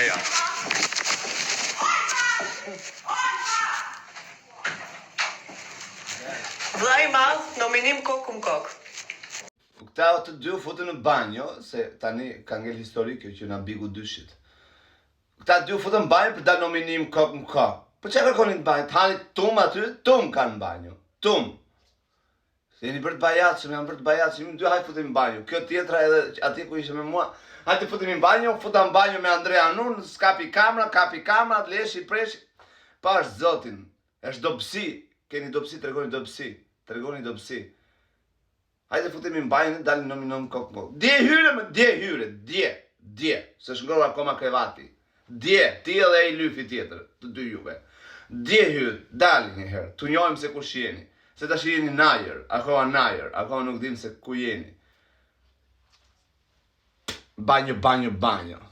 ja. Vllai i madh, nominim kokë m'kok. Këta të dy u futën në banjo, se tani ka ngel historike që na bigu dyshit. Këta dy u futën në banjo për da nominim kokë m'kok. Po që kërkonin në banjo? Të hani tum aty, tum kanë në banjo. Tum. Se jeni bërë të bajatëshëm, janë bërë të bajatëshëm, dy hajtë futëm në banjo. Kjo tjetra edhe ati ku ishe me mua, hajtë futëm në banjo, futa në banjo me Andrea Nun, s'kapi kamera, leshi, preshi. Pa është zotin, është dopsi, keni dopsi, tregoni dopsi. Hajtë futëm në banjo, dalin nominom kokë. Dje hyre, dje, se shngrova akoma krevati. Dje, ti edhe e i lyfi tjetër, të dy juve. Dje hyre, dalin një herë, të njojmë se kush jeni. Se tash jeni najer, akoma nuk dim se ku jeni. Banjo.